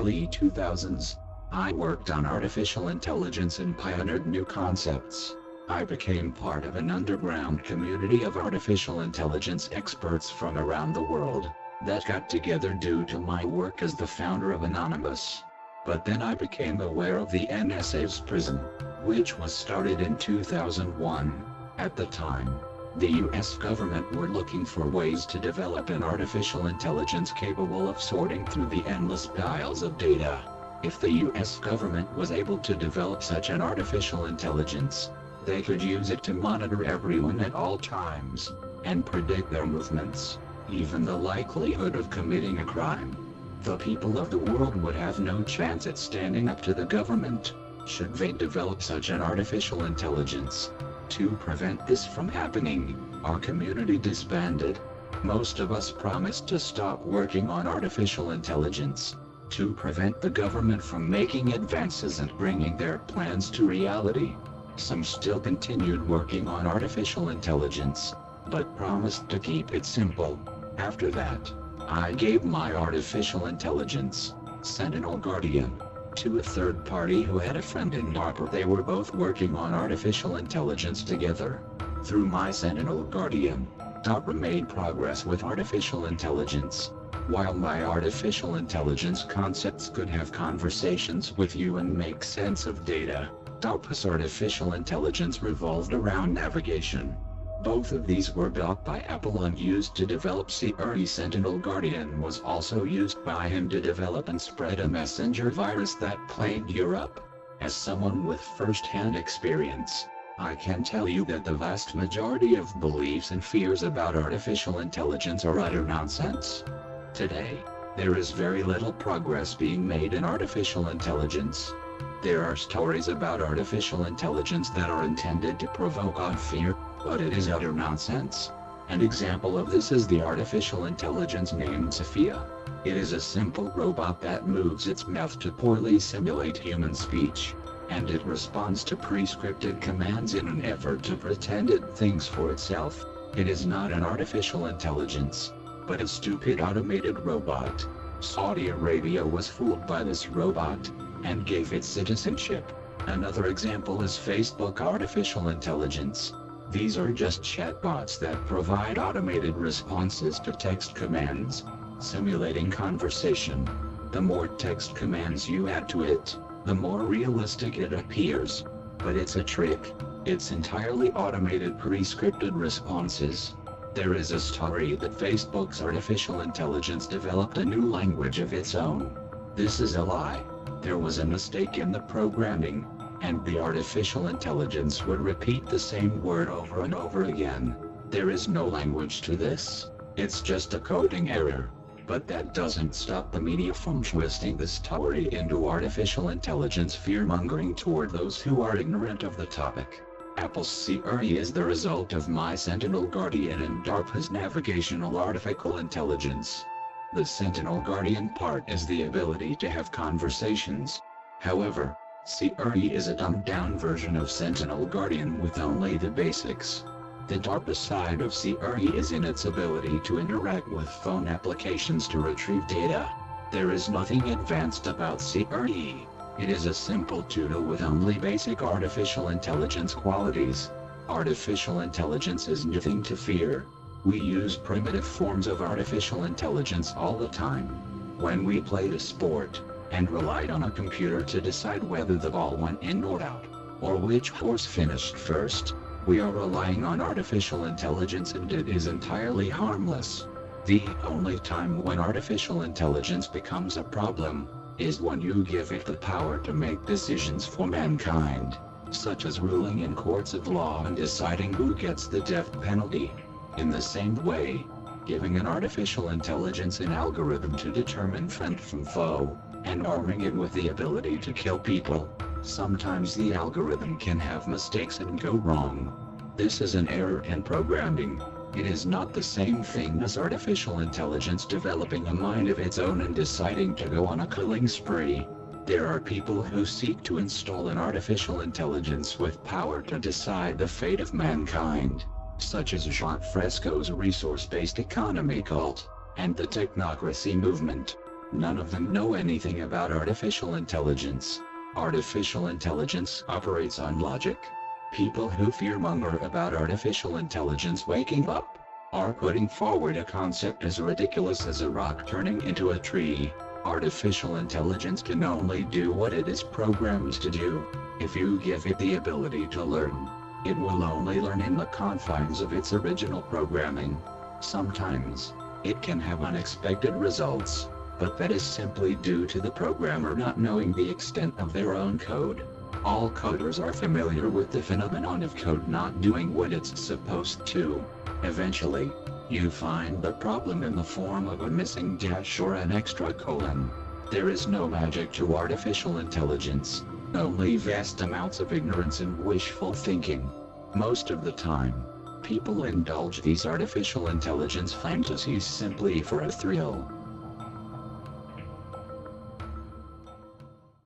early 2000s. I worked on artificial intelligence and pioneered new concepts. I became part of an underground community of artificial intelligence experts from around the world that got together due to my work as the founder of Anonymous. But then I became aware of the NSA's prison, which was started in 2001. At the time, the US government were looking for ways to develop an artificial intelligence capable of sorting through the endless piles of data. If the US government was able to develop such an artificial intelligence, they could use it to monitor everyone at all times, and predict their movements, even the likelihood of committing a crime. The people of the world would have no chance at standing up to the government, should they develop such an artificial intelligence. To prevent this from happening, our community disbanded. Most of us promised to stop working on artificial intelligence, to prevent the government from making advances and bringing their plans to reality. Some still continued working on artificial intelligence, but promised to keep it simple. After that, I gave my artificial intelligence, Sentinel Guardian, to a third party who had a friend in DARPA. They were both working on artificial intelligence together. Through my Sentinel Guardian, DARPA made progress with artificial intelligence. While my artificial intelligence concepts could have conversations with you and make sense of data, DARPA's artificial intelligence revolved around navigation. Both of these were built by Apple and used to develop Siri. Sentinel Guardian was also used by him to develop and spread a messenger virus that plagued Europe. As someone with first-hand experience, I can tell you that the vast majority of beliefs and fears about artificial intelligence are utter nonsense. Today, there is very little progress being made in artificial intelligence. There are stories about artificial intelligence that are intended to provoke our fear, but it is utter nonsense. An example of this is the artificial intelligence named Sophia. It is a simple robot that moves its mouth to poorly simulate human speech, and it responds to pre-scripted commands in an effort to pretend it thinks for itself. It is not an artificial intelligence, but a stupid automated robot. Saudi Arabia was fooled by this robot, and gave it citizenship. Another example is Facebook artificial intelligence. These are just chatbots that provide automated responses to text commands, simulating conversation. The more text commands you add to it, the more realistic it appears. But it's a trick. It's entirely automated pre-scripted responses. There is a story that Facebook's artificial intelligence developed a new language of its own. This is a lie. There was a mistake in the programming, and the artificial intelligence would repeat the same word over and over again. There is no language to this. It's just a coding error. But that doesn't stop the media from twisting the story into artificial intelligence fear-mongering toward those who are ignorant of the topic. Apple's Siri is the result of my Sentinel Guardian and DARPA's navigational artificial intelligence. The Sentinel Guardian part is the ability to have conversations. However, Siri is a dumbed-down version of Sentinel Guardian with only the basics. The DARPA side of Siri is in its ability to interact with phone applications to retrieve data. There is nothing advanced about Siri. It is a simple tool with only basic artificial intelligence qualities. Artificial intelligence is nothing to fear. We use primitive forms of artificial intelligence all the time. When we played a sport, and relied on a computer to decide whether the ball went in or out, or which horse finished first, we are relying on artificial intelligence, and it is entirely harmless. The only time when artificial intelligence becomes a problem is when you give it the power to make decisions for mankind, such as ruling in courts of law and deciding who gets the death penalty. In the same way, giving an artificial intelligence an algorithm to determine friend from foe, and arming it with the ability to kill people, sometimes the algorithm can have mistakes and go wrong. This is an error in programming. It is not the same thing as artificial intelligence developing a mind of its own and deciding to go on a killing spree. There are people who seek to install an artificial intelligence with power to decide the fate of mankind, such as Jacques Fresco's resource-based economy cult, and the technocracy movement. None of them know anything about artificial intelligence. Artificial intelligence operates on logic. People who fearmonger about artificial intelligence waking up are putting forward a concept as ridiculous as a rock turning into a tree. Artificial intelligence can only do what it is programmed to do. If you give it the ability to learn, it will only learn in the confines of its original programming. Sometimes, it can have unexpected results, but that is simply due to the programmer not knowing the extent of their own code. All coders are familiar with the phenomenon of code not doing what it's supposed to. Eventually, you find the problem in the form of a missing dash or an extra colon. There is no magic to artificial intelligence, only vast amounts of ignorance and wishful thinking. Most of the time, people indulge these artificial intelligence fantasies simply for a thrill.